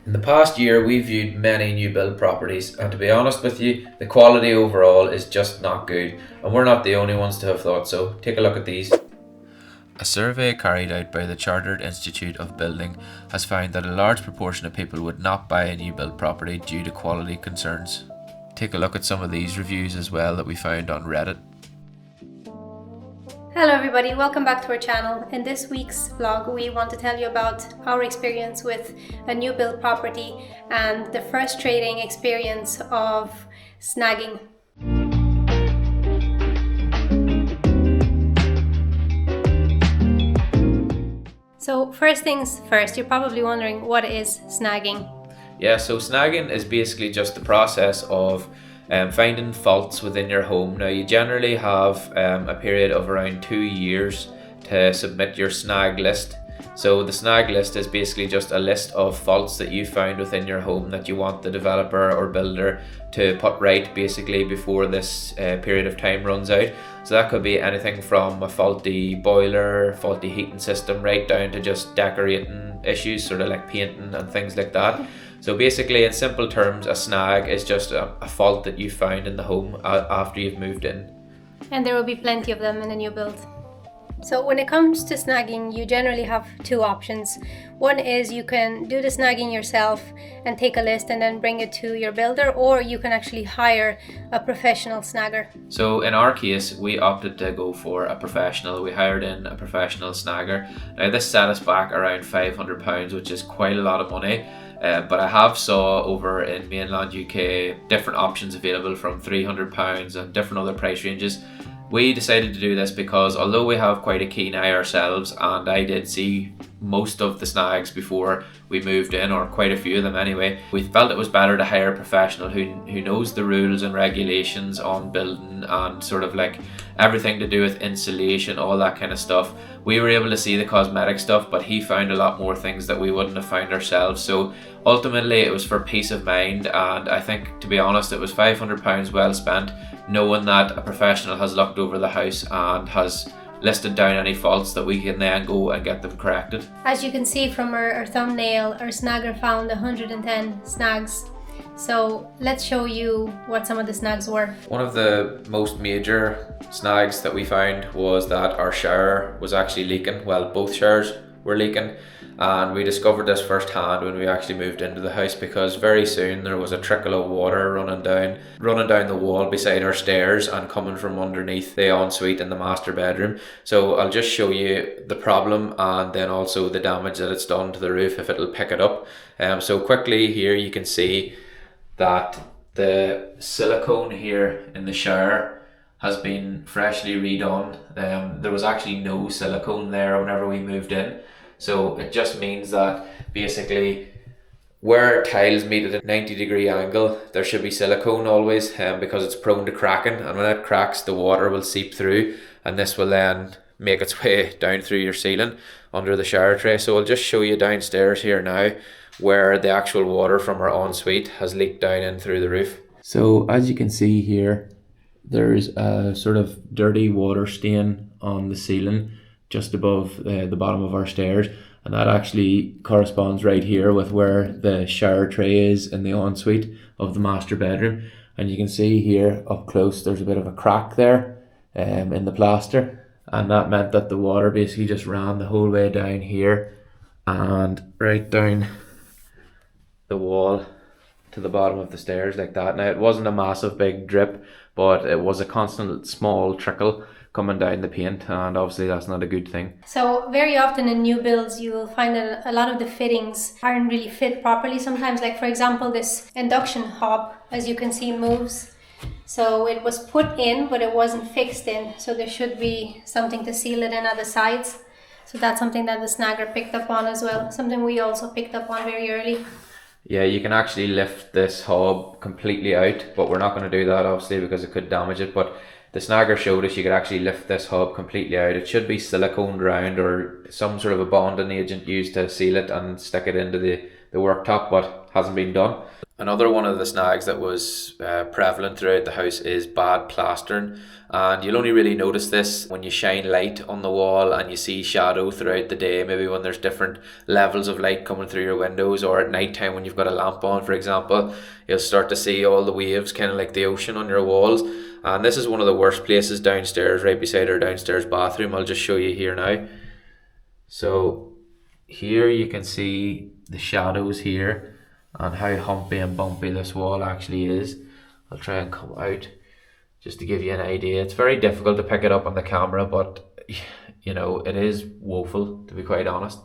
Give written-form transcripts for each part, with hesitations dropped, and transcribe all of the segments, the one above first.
In the past year, we've viewed many new build properties, and to be honest with you, the quality overall is just not good, and we're not the only ones to have thought so. Take a look at these. A survey carried out by the Chartered Institute of Building has found that a large proportion of people would not buy a new build property due to quality concerns. Take a look at some of these reviews as well that we found on Reddit. Hello everybody, welcome back to our channel. In this week's vlog we want to tell you about our experience with a new build property and the frustrating experience of snagging. So first things first, you're probably wondering, what is snagging? Yeah, so snagging is basically just the process of finding faults within your home. Now, you generally have a period of around 2 years to submit your snag list. So the snag list is basically just a list of faults that you found within your home that you want the developer or builder to put right basically before this period of time runs out. So that could be anything from a faulty boiler, faulty heating system, right down to just decorating issues, sort of like painting and things like that. So basically, in simple terms, a snag is just a fault that you found in the home after you've moved in. And there will be plenty of them in a new build. So when it comes to snagging, you generally have two options. One is you can do the snagging yourself and take a list and then bring it to your builder, or you can actually hire a professional snagger. So in our case, we opted to go for a professional. We hired in a professional snagger. Now this set us back around £500, which is quite a lot of money. But I have saw over in mainland UK different options available from £300 and different other price ranges. We decided to do this because although we have quite a keen eye ourselves, and I did see most of the snags before we moved in, or quite a few of them anyway, we felt it was better to hire a professional who knows the rules and regulations on building and sort of like everything to do with insulation, all that kind of stuff. We were able to see the cosmetic stuff, but he found a lot more things that we wouldn't have found ourselves. So ultimately it was for peace of mind, and I think, to be honest, it was £500 well spent, knowing that a professional has looked over the house and has listed down any faults that we can then go and get them corrected. As you can see from our thumbnail, our snagger found 110 snags. So let's show you what some of the snags were. One of the most major snags that we found was that our shower was actually leaking. Well, both showers were leaking, and we discovered this firsthand when we actually moved into the house, because very soon there was a trickle of water running down the wall beside our stairs and coming from underneath the ensuite in the master bedroom. So I'll just show you the problem and then also the damage that it's done to the roof if it'll pick it up. So quickly here you can see that the silicone here in the shower has been freshly redone. There was actually no silicone there whenever we moved in. So it just means that basically where tiles meet at a 90-degree angle, there should be silicone always, because it's prone to cracking, and when it cracks the water will seep through, and this will then make its way down through your ceiling under the shower tray. So I'll just show you downstairs here now where the actual water from our ensuite has leaked down in through the roof. So as you can see here, there's a sort of dirty water stain on the ceiling just above the bottom of our stairs, and that actually corresponds right here with where the shower tray is in the ensuite of the master bedroom. And you can see here up close there's a bit of a crack there in the plaster, and that meant that the water basically just ran the whole way down here and right down the wall to the bottom of the stairs like that. Now, it wasn't a massive big drip, but it was a constant small trickle coming down the paint, and obviously that's not a good thing. So very often in new builds you will find that a lot of the fittings aren't really fit properly sometimes. Like for example, this induction hob, as you can see, moves. So it was put in but it wasn't fixed in, so there should be something to seal it in at the sides. So that's something that the snagger picked up on as well, something we also picked up on very early. Yeah, you can actually lift this hob completely out, but we're not going to do that obviously because it could damage it. But the snagger showed us you could actually lift this hob completely out. It should be siliconed round or some sort of a bonding agent used to seal it and stick it into the the worktop, but hasn't been done. Another one of the snags that was prevalent throughout the house is bad plastering, and you'll only really notice this when you shine light on the wall and you see shadow throughout the day, maybe when there's different levels of light coming through your windows, or at night time when you've got a lamp on, for example, you'll start to see all the waves, kind of like the ocean, on your walls. And this is one of the worst places downstairs, right beside our downstairs bathroom. I'll just show you here now. So here you can see the shadows here and how humpy and bumpy this wall actually is. I'll try and come out just to give you an idea. It's very difficult to pick it up on the camera, but you know, it is woeful, to be quite honest.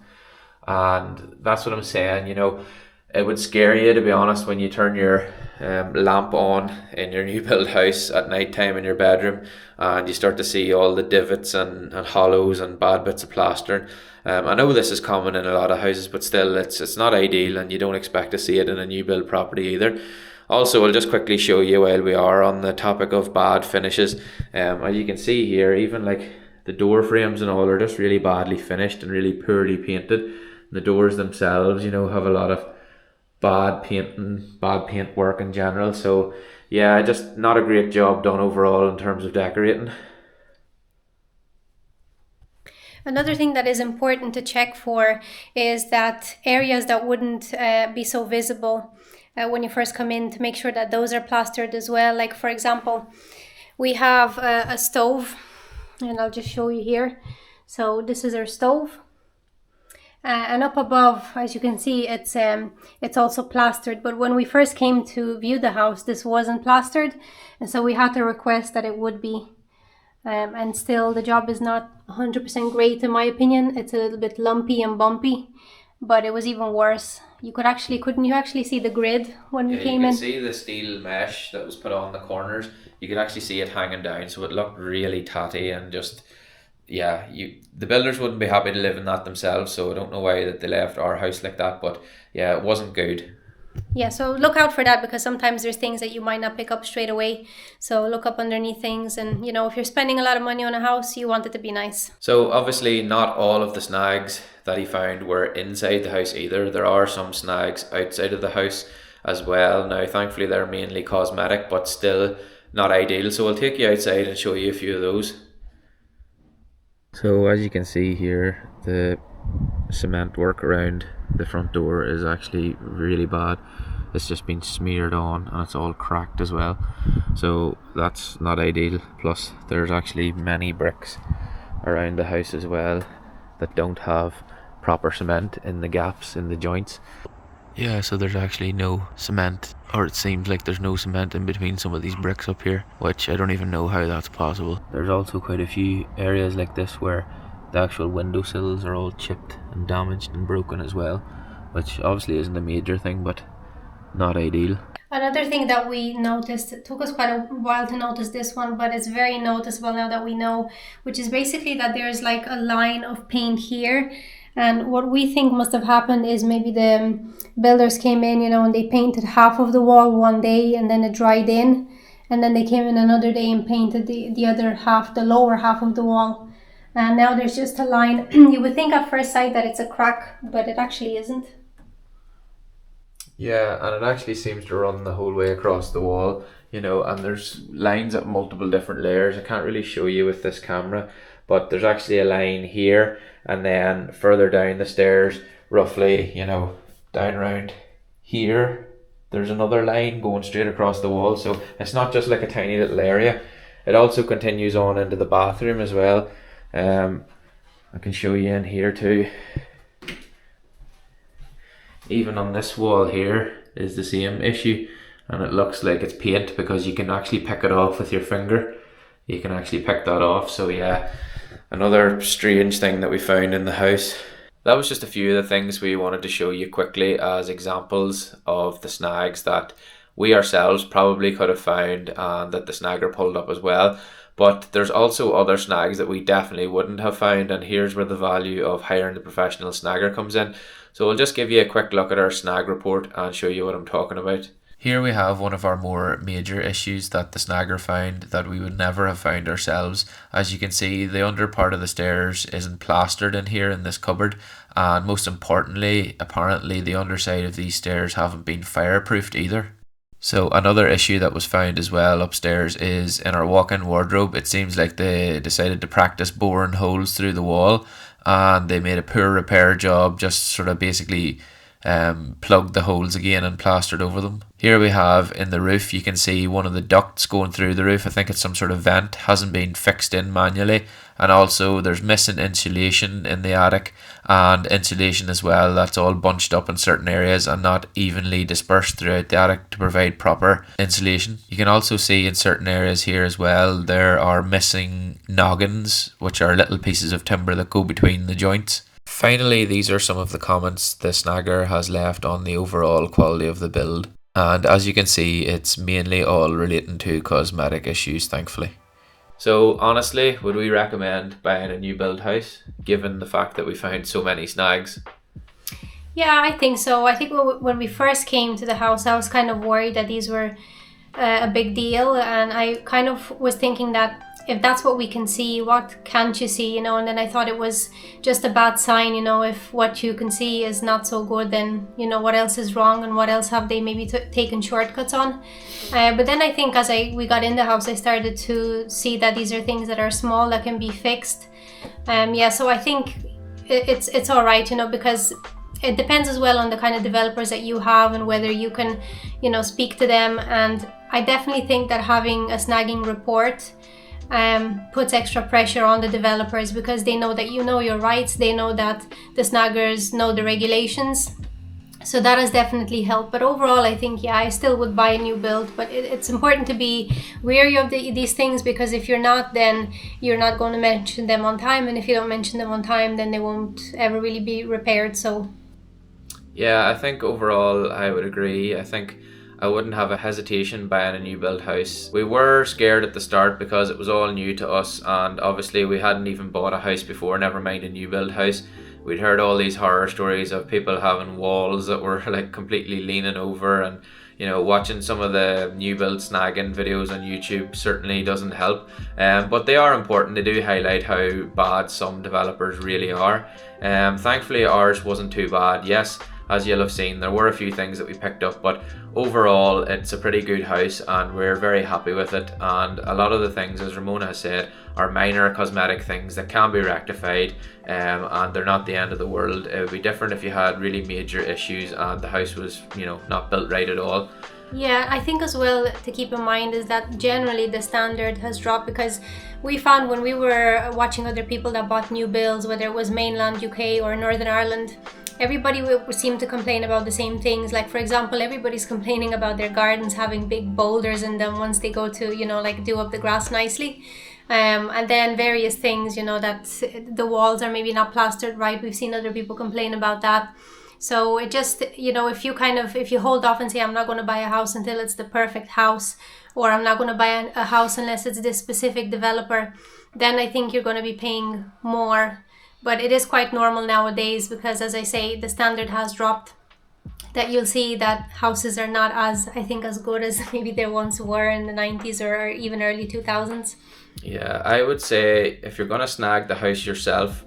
And that's what I'm saying, you know, it would scare you, to be honest, when you turn your lamp on in your new build house at night time in your bedroom and you start to see all the divots and hollows and bad bits of plastering. I know this is common in a lot of houses, but still it's not ideal, and you don't expect to see it in a new build property either. Also, I'll just quickly show you while we are on the topic of bad finishes. As you can see here, even like the door frames and all are just really badly finished and really poorly painted. The doors themselves, you know, have a lot of bad painting, bad paint work in general. So yeah, just not a great job done overall in terms of decorating. Another thing that is important to check for is that areas that wouldn't be so visible when you first come in, to make sure that those are plastered as well. Like for example, we have a stove, and I'll just show you here. So this is our stove. And up above, as you can see, it's also plastered. But when we first came to view the house, this wasn't plastered, and so we had to request that it would be. And still, the job is not 100% great in my opinion. It's a little bit lumpy and bumpy, but it was even worse. Couldn't you actually see the grid when we came in? You could see the steel mesh that was put on the corners. You could actually see it hanging down, so it looked really tatty and just. Yeah, the builders wouldn't be happy to live in that themselves, so I don't know why that they left our house like that, but yeah, it wasn't good. Yeah, so look out for that, because sometimes there's things that you might not pick up straight away. So look up underneath things, and you know, if you're spending a lot of money on a house, you want it to be nice. So obviously not all of the snags that he found were inside the house either. There are some snags outside of the house as well. Now thankfully they're mainly cosmetic, but still not ideal, so we'll take you outside and show you a few of those. So as you can see here, the cement work around the front door is actually really bad. It's just been smeared on and it's all cracked as well, so that's not ideal. Plus there's actually many bricks around the house as well that don't have proper cement in the gaps in the joints. Yeah, so there's actually no cement, or it seems like there's no cement in between some of these bricks up here, which I don't even know how that's possible. There's also quite a few areas like this where the actual windowsills are all chipped and damaged and broken as well, which obviously isn't a major thing, but not ideal. Another thing that we noticed, it took us quite a while to notice this one, but it's very noticeable now that we know, which is basically that there's like a line of paint here. And what we think must have happened is maybe the builders came in, you know, and they painted half of the wall one day and then it dried in. And then they came in another day and painted the other half, the lower half of the wall. And now there's just a line. You would think at first sight that it's a crack, but it actually isn't. Yeah, and it actually seems to run the whole way across the wall, you know, and there's lines at multiple different layers. I can't really show you with this camera, but there's actually a line here, and then further down the stairs, roughly, you know, down around here, there's another line going straight across the wall. So it's not just like a tiny little area, it also continues on into the bathroom as well. I can show you in here too. Even on this wall here is the same issue, and it looks like it's paint because you can actually pick it off with your finger. You can actually pick that off. So yeah, another strange thing that we found in the house. That was just a few of the things we wanted to show you quickly as examples of the snags that we ourselves probably could have found and that the snagger pulled up as well. But there's also other snags that we definitely wouldn't have found, and here's where the value of hiring the professional snagger comes in. So we'll just give you a quick look at our snag report and show you what I'm talking about. Here we have one of our more major issues that the snagger found that we would never have found ourselves. As you can see, the under part of the stairs isn't plastered in here in this cupboard, and most importantly, apparently the underside of these stairs haven't been fireproofed either. So another issue that was found as well upstairs is in our walk-in wardrobe. It seems like they decided to practice boring holes through the wall, and they made a poor repair job, just sort of basically plugged the holes again and plastered over them. Here we have in the roof, you can see one of the ducts going through the roof. I think it's some sort of vent, hasn't been fixed in manually, and also there's missing insulation in the attic, and insulation as well that's all bunched up in certain areas and not evenly dispersed throughout the attic to provide proper insulation. You can also see in certain areas here as well there are missing noggins, which are little pieces of timber that go between the joints. Finally, these are some of the comments the snagger has left on the overall quality of the build, and as you can see, it's mainly all relating to cosmetic issues, thankfully. So honestly, would we recommend buying a new build house, given the fact that we found so many snags? Yeah, I think so. I think when we first came to the house, I was kind of worried that these were a big deal, and I kind of was thinking that if that's what we can see, what can't you see, you know? And then I thought it was just a bad sign, you know, if what you can see is not so good, then, you know, what else is wrong and what else have they maybe taken shortcuts on. But then I think as we got in the house, I started to see that these are things that are small that can be fixed. So I think it's all right, you know, because it depends as well on the kind of developers that you have and whether you can, you know, speak to them. And I definitely think that having a snagging report puts extra pressure on the developers, because they know that you know your rights, they know that the snaggers know the regulations. So that has definitely helped. But overall, I think, yeah, I still would buy a new build. But it's important to be wary of these things, because if you're not, then you're not going to mention them on time. And if you don't mention them on time, then they won't ever really be repaired. So yeah, I think overall I would agree. I think I wouldn't have a hesitation buying a new build house. We were scared at the start because it was all new to us, and obviously we hadn't even bought a house before, never mind a new build house. We'd heard all these horror stories of people having walls that were like completely leaning over, and you know, watching some of the new build snagging videos on YouTube certainly doesn't help. But they are important. They do highlight how bad some developers really are. Thankfully ours wasn't too bad. Yes, as you'll have seen, there were a few things that we picked up, but overall it's a pretty good house and we're very happy with it. And a lot of the things, as Ramona has said, are minor cosmetic things that can be rectified, and they're not the end of the world. It would be different if you had really major issues and the house was, you know, not built right at all. yeah, I think as well to keep in mind is that generally the standard has dropped, because we found when we were watching other people that bought new builds, whether it was mainland UK or Northern Ireland, everybody would seem to complain about the same things. Like, for example, everybody's complaining about their gardens having big boulders in them once they go to, you know, like do up the grass nicely. And then various things, you know, that the walls are maybe not plastered right. We've seen other people complain about that. So it just, you know, if you hold off and say, I'm not going to buy a house until it's the perfect house, or I'm not going to buy a house unless it's this specific developer, then I think you're going to be paying more. But it is quite normal nowadays, because as I say, the standard has dropped, that you'll see that houses are not as good as maybe they once were in the 90s or even early 2000s. Yeah, I would say if you're going to snag the house yourself,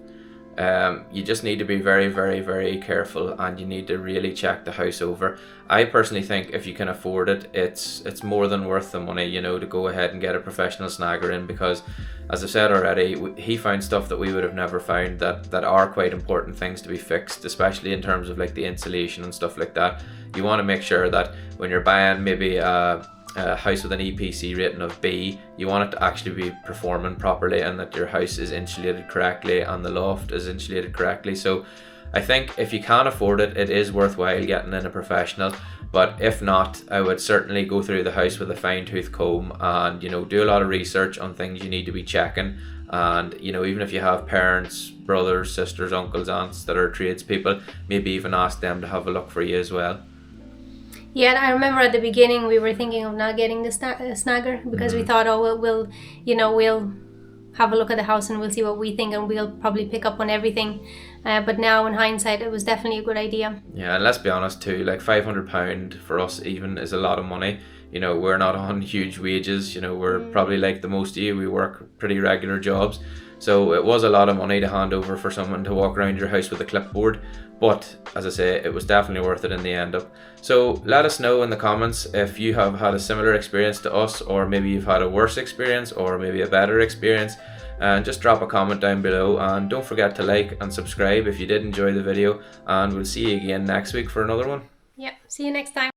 you just need to be very, very, very careful, and you need to really check the house over. I personally think if you can afford it, it's more than worth the money, you know, to go ahead and get a professional snagger in, because as I've said already, he found stuff that we would have never found that are quite important things to be fixed, especially in terms of like the insulation and stuff like that. You want to make sure that when you're buying maybe a house with an EPC rating of B, you want it to actually be performing properly, and that your house is insulated correctly and the loft is insulated correctly. So I think if you can afford it, it is worthwhile getting in a professional. But if not, I would certainly go through the house with a fine-tooth comb and, you know, do a lot of research on things you need to be checking. And, you know, even if you have parents, brothers, sisters, uncles, aunts that are tradespeople, maybe even ask them to have a look for you as well. Yeah, and I remember at the beginning we were thinking of not getting the snagger, because we thought, oh, we'll have a look at the house and we'll see what we think, and we'll probably pick up on everything. But now in hindsight, it was definitely a good idea. Yeah, and let's be honest too, like £500 for us even is a lot of money. You know, we're not on huge wages, you know, we're probably like the most of you, we work pretty regular jobs. So it was a lot of money to hand over for someone to walk around your house with a clipboard. But as I say, it was definitely worth it in the end up. So let us know in the comments if you have had a similar experience to us, or maybe you've had a worse experience, or maybe a better experience. And just drop a comment down below, and don't forget to like and subscribe if you did enjoy the video, and we'll see you again next week for another one. Yep, see you next time.